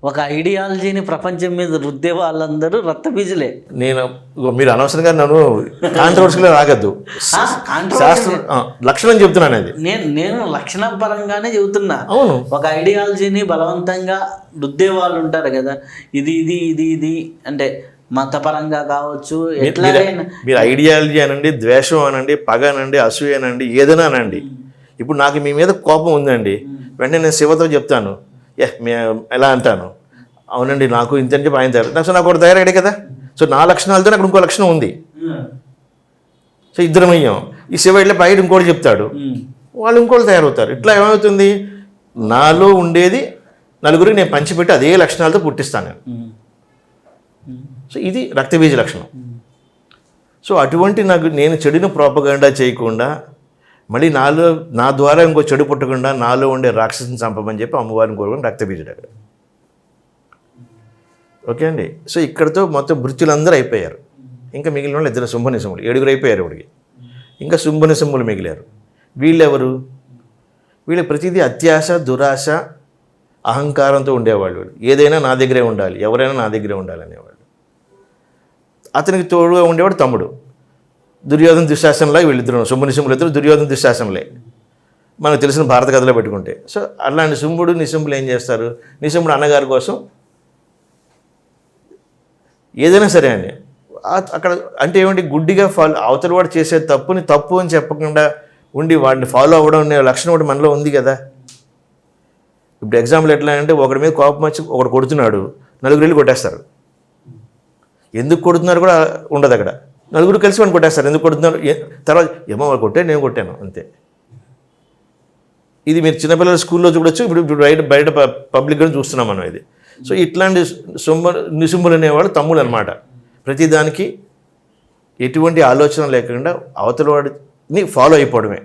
ఒక ఐడియాలజీని ప్రపంచం మీద రుద్దే వాళ్ళందరూ రక్తబీజులే. మీరు అనవసరంగా నన్ను కాంట్రవర్సీలో రాగద్దు. శాస్త్రం లక్షణం చెప్తున్నాను అది. నేను లక్షణ పరంగానే చెబుతున్నా. అవును, ఒక ఐడియాలజీని బలవంతంగా రుద్దే వాళ్ళు ఉంటారు కదా, ఇది ఇది ఇది ఇది అంటే మతపరంగా కావచ్చు, ఎట్లయినా మీరు ఐడియాలజీ అనండి, ద్వేషం అనండి, పగ అనండి, అసూయ అనండి, ఏదైనా అనండి. ఇప్పుడు నాకు మీ మీద కోపం ఉందండి, వెంటనే నేను శివతో చెప్తాను, ఎలా అంటాను, అవునండి నాకు ఇంత అని చెప్పి ఆయన తయారు. సో నాకు ఒకటి తయారయ్యాడు కదా. సో నా లక్షణాలతో నాకు ఇంకో లక్షణం ఉంది. సో ఇద్దరం అయ్యాం. ఈ శివ ఇట్లా బయట ఇంకోటి చెప్తాడు, వాళ్ళు ఇంకోటి తయారవుతారు. ఇట్లా ఏమవుతుంది, నాలో ఉండేది నలుగురికి నేను పంచిపెట్టి అదే లక్షణాలతో పుట్టిస్తాను నేను. సో ఇది రక్తబీజ లక్షణం. సో అటువంటి నేను చెడును ప్రోపగండా చేయకుండా, మళ్ళీ నా ద్వారా ఇంకో చెడు పుట్టకుండా నాలో ఉండే రాక్షసుని చంపమని చెప్పి అమ్మవారిని కోరుకుని రక్తబీజుడు అక్కడ. ఓకే అండి. సో ఇక్కడతో మొత్తం మృత్యులందరూ అయిపోయారు. ఇంకా మిగిలిన వాళ్ళు ఇద్దరు శుంభనిశంభులు, 7 అయిపోయారు ఇప్పటికి. ఇంకా శుంభనిశంభులు మిగిలారు. వీళ్ళెవరు? వీళ్ళకి ప్రతిదీ అత్యాశ, దురాశ, అహంకారంతో ఉండేవాళ్ళు. ఏదైనా నా దగ్గరే ఉండాలి, ఎవరైనా నా దగ్గరే ఉండాలి అనేవాళ్ళు. అతనికి తోడుగా ఉండేవాడు తమ్ముడు దుర్యోధన దుశ్శాసనలా. వీళ్ళిద్దరు శుంభనిశంభులు ఇద్దరు దుర్యోధన దుశ్శాసనలే మనకు తెలిసిన భారత కథలో పెట్టుకుంటే. సో అలాంటి శుంభుడు నిశంభులు ఏం చేస్తారు, నిశంభుడు అన్నగారి కోసం ఏదైనా సరే అండి అక్కడ అంటే ఏమంటే గుడ్డిగా అవతల వాడు చేసే తప్పుని తప్పు అని చెప్పకుండా ఉండి వాడిని ఫాలో అవ్వడం అనే లక్షణం ఒకటి మనలో ఉంది కదా. ఇప్పుడు ఎగ్జాంపుల్ ఎట్లా అంటే, ఒకడి మీద కోపం వచ్చి ఒకడు కొడుతున్నాడు, నలుగురు వెళ్ళి కొట్టేస్తారు. ఎందుకు కొడుతున్నారు కూడా ఉండదు అక్కడ. నలుగురు కలిసి వాడిని కొట్టేస్తారు. ఎందుకు కొడుతున్నారు, తర్వాత ఏమో వాడు కొట్టే నేను కొట్టాను అంతే. ఇది మీరు చిన్నపిల్లల స్కూల్లో చూడొచ్చు, ఇప్పుడు బయట పబ్లిక్గా చూస్తున్నాం మనం ఇది. సో ఇట్లాంటి నిశుంభులు అనేవాడు తమ్ముడు అనమాట. ప్రతిదానికి ఎటువంటి ఆలోచన లేకుండా అవతల వాడిని ఫాలో అయిపోవడమే,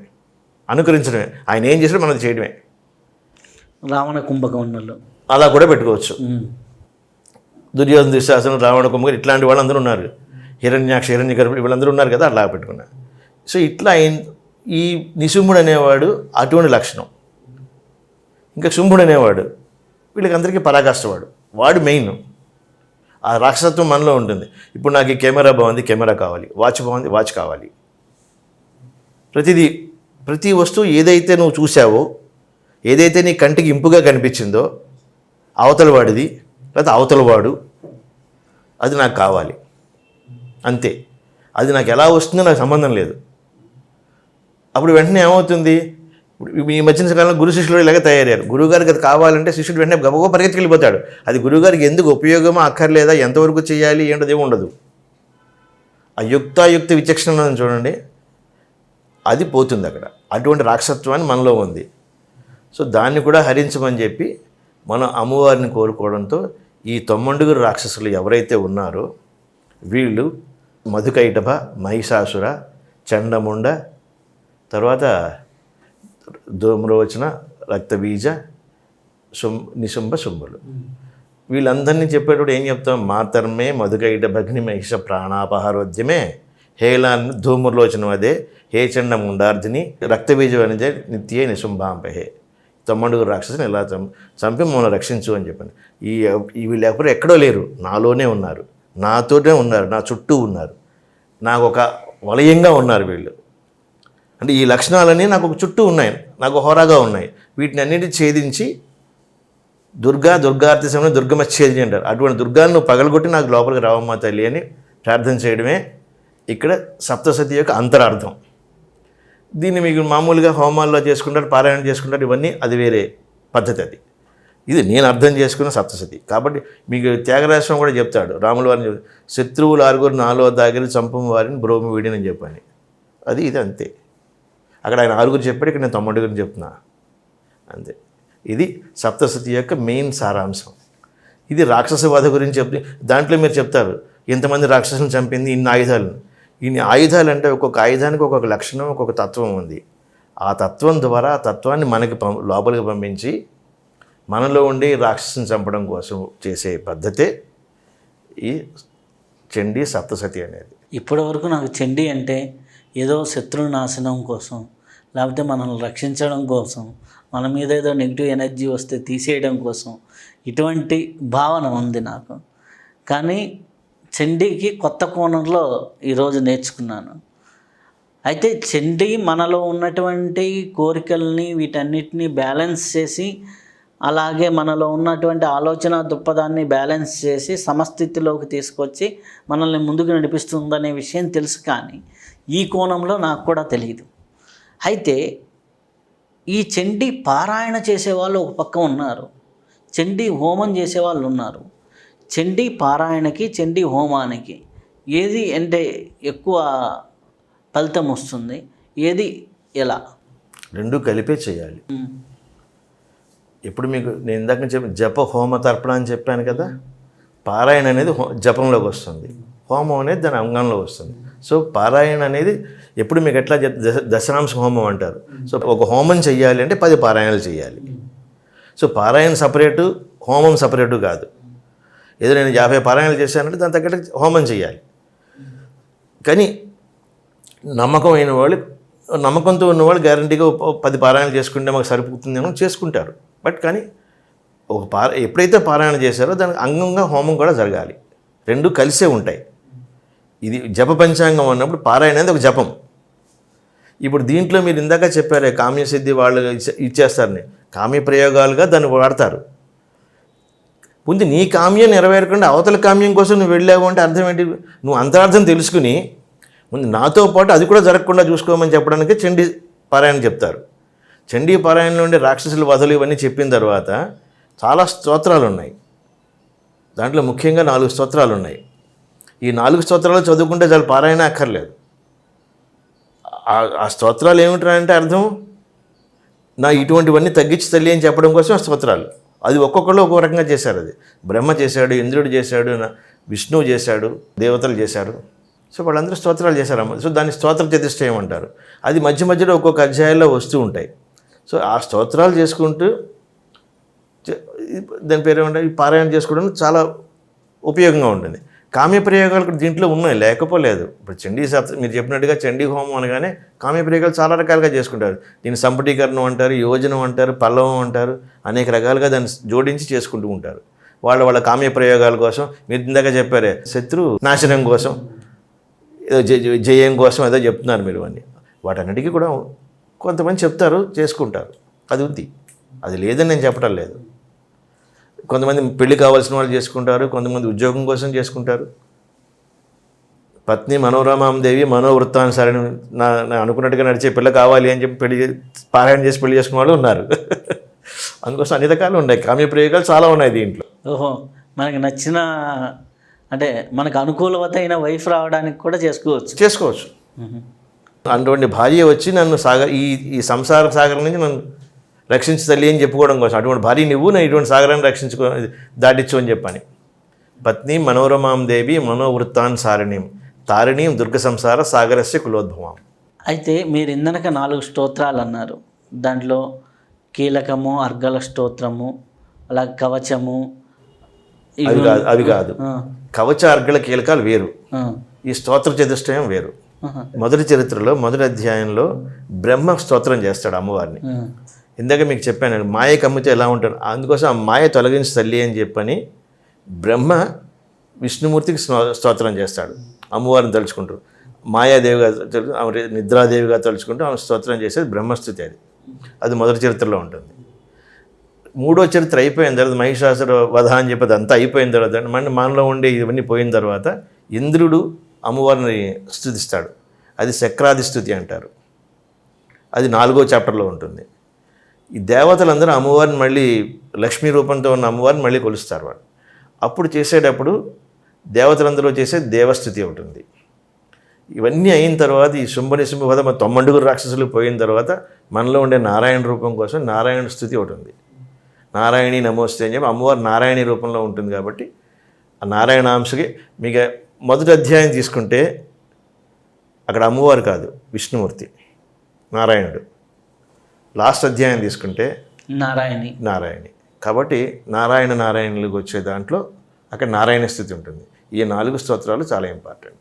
అనుకరించడమే. ఆయన ఏం చేసినా మనం చేయడమే. రావణ కుంభకర్ణులు అలా కూడా పెట్టుకోవచ్చు. దుర్యోధన దుశ్శాసనం, రావణ కుంభకర్ణులు ఇట్లాంటి వాళ్ళందరూ ఉన్నారు. హిరణ్యాక్ష, హిరణ్యగర్భుడు వీళ్ళందరూ ఉన్నారు కదా, అలా పెట్టుకున్నారు. సో ఇట్లా ఈ నిశుంభుడు అనేవాడు అటువంటి లక్షణం. ఇంకా శుంభుడు అనేవాడు వీళ్ళకందరికీ పరాకాష్టవాడు. వాడు మెయిన్. ఆ రాక్షసత్వం మనలో ఉంటుంది. ఇప్పుడు నాకు ఈ కెమెరా బాగుంది, కెమెరా కావాలి, వాచ్ బాగుంది, వాచ్ కావాలి. ప్రతి వస్తువు ఏదైతే నువ్వు చూసావో, ఏదైతే నీ కంటికి ఇంపుగా కనిపించిందో, అవతల వాడిది లేదా అవతల వాడు, అది నాకు కావాలి అంతే. అది నాకు ఎలా వస్తుందో నాకు సంబంధం లేదు. అప్పుడు వెంటనే ఏమవుతుంది, ఇప్పుడు ఈ మధ్యన కాలంలో గురు శిష్యులు ఇలాగే తయారయ్యారు. గురువుగారికి అది కావాలంటే శిష్యుడు వెంటనే గబగబా పరిగెత్తుకెళ్ళిపోతాడు. అది గురువుగారికి ఎందుకు ఉపయోగమో అక్కర్లేదా, ఎంతవరకు చేయాలి ఏంటది ఏమి ఉండదు. ఆ యుక్తాయుక్త విచక్షణ చూడండి, అది పోతుంది అక్కడ. అటువంటి రాక్షసత్వాన్ని మనలో ఉంది. సో దాన్ని కూడా హరించమని చెప్పి మనం అమ్మవారిని కోరుకోవడంతో ఈ 9 రాక్షసులు ఎవరైతే ఉన్నారో వీళ్ళు మధుకైటభ, మహిషాసుర, చండముండ, తర్వాత ధూమ్రోచన, రక్తబీజ, నిశుంభ, శుంభులు. వీళ్ళందరినీ చెప్పేటప్పుడు ఏం చెప్తాం, మాతర్మే మధుకైటభగ్ని మహిష ప్రాణాపహారోద్యమే హేలాన్ని ధూమ్రలోచనం అదే హే చండముండార్ధిని రక్తబీజం అనేది నిత్యే నిశుంభాంపహే. 9 రాక్షసుని ఎలా చంపి మమ్మల్ని రక్షించు అని చెప్పండి. వీళ్ళు ఎవరు ఎక్కడో లేరు, నాలోనే ఉన్నారు, నాతోనే ఉన్నారు, నా చుట్టూ ఉన్నారు, నాకు ఒక వలయంగా ఉన్నారు వీళ్ళు. అంటే ఈ లక్షణాలన్నీ నాకు ఒక చుట్టూ ఉన్నాయి, నాకు హోరాగా ఉన్నాయి. వీటిని అన్నింటినీ ఛేదించి దుర్గార్తి సమయంలో దుర్గమ ఛేదిని అంటారు. అటువంటి దుర్గాన్ని నువ్వు పగలగొట్టి నాకు లోపలికి రావమ్మ తల్లి అని ప్రార్థన చేయడమే ఇక్కడ సప్తసతి యొక్క అంతరార్థం. దీన్ని మీకు మామూలుగా హోమాల్లో చేసుకుంటారు, పారాయణ చేసుకుంటారు, ఇవన్నీ అది వేరే పద్ధతి. అది ఇది నేను అర్థం చేసుకున్న సప్తసతి. కాబట్టి మీకు త్యాగరాజస్వామి కూడా చెప్తాడు, రాముల వారిని శత్రువులు 6 నాలో దాగిరి చంపము వారిని బ్రోమి వీడిని చెప్పని. ఇది అంతే. అక్కడ ఆయన 6 చెప్పాడు, ఇక్కడ నేను 9 చెప్తున్నా అంతే. ఇది సప్తసతి యొక్క మెయిన్ సారాంశం. ఇది రాక్షస వధ గురించి చెప్తే దాంట్లో మీరు చెప్తారు ఎంతమంది రాక్షసులను చంపింది, ఇన్ని ఆయుధాలను. ఇన్ని ఆయుధాలు అంటే ఒక్కొక్క ఆయుధానికి ఒక్కొక్క లక్షణం, ఒక్కొక్క తత్వం ఉంది. ఆ తత్వం ద్వారా ఆ తత్వాన్ని మనకి లోపలికి పంపించి మనలో ఉండి రాక్షసుని చంపడం కోసం చేసే పద్ధతే ఈ చండీ సప్తసతి అనేది. ఇప్పటి వరకు నాకు చండీ అంటే ఏదో శత్రు నాశనం కోసం, లేకపోతే మనల్ని రక్షించడం కోసం, మన మీద ఏదో నెగిటివ్ ఎనర్జీ వస్తే తీసేయడం కోసం ఇటువంటి భావన ఉంది నాకు. కానీ చండీకి కొత్త కోణంలో ఈరోజు నేర్చుకున్నాను. అయితే చండీ మనలో ఉన్నటువంటి కోరికల్ని వీటన్నిటిని బ్యాలెన్స్ చేసి, అలాగే మనలో ఉన్నటువంటి ఆలోచన దృక్పథాన్ని బ్యాలెన్స్ చేసి సమస్థితిలోకి తీసుకొచ్చి మనల్ని ముందుకు నడిపిస్తుందనే విషయం తెలుసు. కానీ ఈ కోణంలో నాకు కూడా తెలియదు. అయితే ఈ చండీ పారాయణ చేసేవాళ్ళు ఒక పక్క ఉన్నారు, చండీ హోమం చేసేవాళ్ళు ఉన్నారు. చండీ పారాయణకి చండీ హోమానికి ఏది అంటే ఎక్కువ ఫలితం వస్తుంది, ఏది ఎలా? రెండు కలిపే చేయాలి. ఇప్పుడు మీకు నేను ఇందాక జప హోమ తర్పణ అని చెప్పాను కదా. పారాయణ అనేది జపంలోకి వస్తుంది, హోమం అనేది దాని అంగంలో వస్తుంది. సో పారాయణ అనేది ఎప్పుడు మీకు ఎట్లా దశనాంశ హోమం అంటారు. సో ఒక హోమం చెయ్యాలి అంటే 10 పారాయణలు చేయాలి. సో పారాయణ సపరేటు, హోమం సపరేటు కాదు. ఏదో నేను 50 పారాయణలు చేశానంటే దాని తగ్గట్టు హోమం చేయాలి. కానీ నమ్మకమైన వాళ్ళు, నమ్మకంతో ఉన్నవాళ్ళు గ్యారంటీగా 10 పారాయణలు చేసుకుంటే మాకు సరిపోతుందేమో చేసుకుంటారు. బట్ కానీ ఎప్పుడైతే పారాయణ చేశారో దానికి అంగంగా హోమం కూడా జరగాలి. రెండు కలిసే ఉంటాయి. ఇది జప పంచాంగం అన్నప్పుడు పారాయణ అనేది ఒక జపం. ఇప్పుడు దీంట్లో మీరు ఇందాక చెప్పారే కామ్యసిద్ధి వాళ్ళు ఇచ్చేస్తారని, కామ్య ప్రయోగాలుగా దాన్ని వాడతారు. ముందు నీ కామ్యం నెరవేరకుండా అవతల కామ్యం కోసం నువ్వు వెళ్ళావు అంటే అర్థం ఏంటి? నువ్వు అంతరార్థం తెలుసుకుని ముందు నాతో పాటు అది కూడా జరగకుండా చూసుకోమని చెప్పడానికి చండీ పారాయణ చెప్తారు. చండీ పారాయణలో ఉండే రాక్షసుల వధలు ఇవన్నీ చెప్పిన తర్వాత చాలా స్తోత్రాలు ఉన్నాయి. దాంట్లో ముఖ్యంగా 4 స్తోత్రాలు ఉన్నాయి. ఈ 4 స్తోత్రాలు చదువుకుంటే చాలా పారాయణ అక్కర్లేదు. ఆ స్తోత్రాలు ఏమిటంటే అర్థం, నా ఇటువంటివన్నీ తగ్గించి తల్లి అని చెప్పడం కోసం ఆ స్తోత్రాలు. అది ఒక్కొక్కళ్ళు ఒక్కొక్క రకంగా చేశారు. అది బ్రహ్మ చేశాడు, ఇంద్రుడు చేశాడు, విష్ణువు చేశాడు, దేవతలు చేశారు. సో వాళ్ళందరూ స్తోత్రాలు చేశారమ్మ. సో దాన్ని స్తోత్ర చతుష్టయం అంటారు. అది మధ్య మధ్యలో ఒక్కొక్క అధ్యాయంలో వస్తూ ఉంటాయి. సో ఆ స్తోత్రాలు చేసుకుంటూ దాని పేరు ఏమంటే పారాయణ చేసుకోవడం చాలా ఉపయోగంగా ఉంటుంది. కామ్య ప్రయోగాలు కూడా దీంట్లో ఉన్నాయి, లేకపోలేదు. ఇప్పుడు చండీ మీరు చెప్పినట్టుగా చండీ హోమం అనగానే కామ్య ప్రయోగాలు చాలా రకాలుగా చేసుకుంటారు. దీన్ని సంపుటీకరణం అంటారు, యోజనం అంటారు, పల్లవం అంటారు, అనేక రకాలుగా దాన్ని జోడించి చేసుకుంటూ ఉంటారు. వాళ్ళ కామ్య ప్రయోగాల కోసం. మీరు ఇందాక చెప్పారే శత్రు నాశనం కోసం, ఏదో జయం కోసం ఏదో చెప్తున్నారు మీరు. అన్నీ వాటన్నిటికీ కూడా కొంతమంది చెప్తారు, చేసుకుంటారు. అది ఉంది, అది లేదని నేను చెప్పడం లేదు. కొంతమంది పెళ్లి కావాల్సిన వాళ్ళు చేసుకుంటారు, కొంతమంది ఉద్యోగం కోసం చేసుకుంటారు. పత్ని మనోరమాదేవి మనోవృత్తానుసారిని నా అనుకున్నట్టుగా నడిచే పిల్ల కావాలి అని చెప్పి పారాయణ చేసి పెళ్లి చేసుకున్న వాళ్ళు ఉన్నారు. అందుకోసం అన్ని రకాలు ఉన్నాయి, కామ్య ప్రయోగాలు చాలా ఉన్నాయి దీంట్లో. ఓహో, మనకి నచ్చిన అంటే మనకు అనుకూలమైన వైఫ్ రావడానికి కూడా చేసుకోవచ్చు. అటువంటి భార్య వచ్చి నన్ను ఈ సంసార సాగరం నుంచి నన్ను రక్షించి తల్లి అని చెప్పుకోవడం కోసం, అటువంటి భార్య నువ్వు నేను ఇటువంటి సాగరాన్ని దాటించు అని చెప్పని. పత్ని మనోరమాం దేవి మనోవృత్తాన్సారిణీం తారిణీం దుర్గ సంసార సాగరస్య కులోద్భవాం. అయితే మీరు ఇందనక 4 స్తోత్రాలు అన్నారు. దాంట్లో కీలకము, అర్గల స్తోత్రము, అలా కవచము, అవి కాదు. కవచ అర్గల కీలకాలు వేరు, ఈ స్తోత్ర చతుష్టయం వేరు. మొదటి చరిత్రలో మొదటి అధ్యాయంలో బ్రహ్మ స్తోత్రం చేస్తాడు అమ్మవారిని. ఇందాక మీకు చెప్పాను మాయ కమ్మితే ఎలా ఉంటాడు, అందుకోసం ఆ మాయ తొలగించి తల్లి అని చెప్పని బ్రహ్మ విష్ణుమూర్తికి స్తోత్రం చేస్తాడు. అమ్మవారిని తలుచుకుంటూ మాయాదేవిగా నిద్రాదేవిగా తలుచుకుంటూ ఆమె స్తోత్రం చేసేది బ్రహ్మస్థుతి. అది మొదటి చరిత్రలో ఉంటుంది. మూడో చరిత్ర అయిపోయిన తర్వాత మహిషాసుర వధ అని చెప్పేది అంతా అయిపోయిన తర్వాత మనలో ఉండే ఇవన్నీ పోయిన తర్వాత ఇంద్రుడు అమ్మవారిని స్తుతిస్తాడు. అది చక్రాది స్తుతి అంటారు. అది 4వ చాప్టర్లో ఉంటుంది. ఈ దేవతలందరూ అమ్మవారిని మళ్ళీ లక్ష్మీ రూపంతో ఉన్న అమ్మవారిని మళ్ళీ కొలుస్తారు వాళ్ళు. అప్పుడు చేసేటప్పుడు దేవతలందరూ చేసే దేవస్థుతి ఉంటుంది. ఇవన్నీ అయిన తర్వాత ఈ శుంభనిశుంభ వధ 9 రాక్షసులు పోయిన తర్వాత మనలో ఉండే నారాయణ రూపం కోసం నారాయణ స్థుతి ఒకటి ఉంది. నారాయణి నమోస్తే అని చెప్పి అమ్మవారు నారాయణి రూపంలో ఉంటుంది. కాబట్టి ఆ నారాయణాంశకి మీకు మొదటి అధ్యాయం తీసుకుంటే అక్కడ అమ్మవారు కాదు, విష్ణుమూర్తి నారాయణుడు. లాస్ట్ అధ్యాయం తీసుకుంటే నారాయణి. కాబట్టి నారాయణులకు వచ్చే దాంట్లో అక్కడ నారాయణ స్థితి ఉంటుంది. ఈ 4 స్తోత్రాలు చాలా ఇంపార్టెంట్.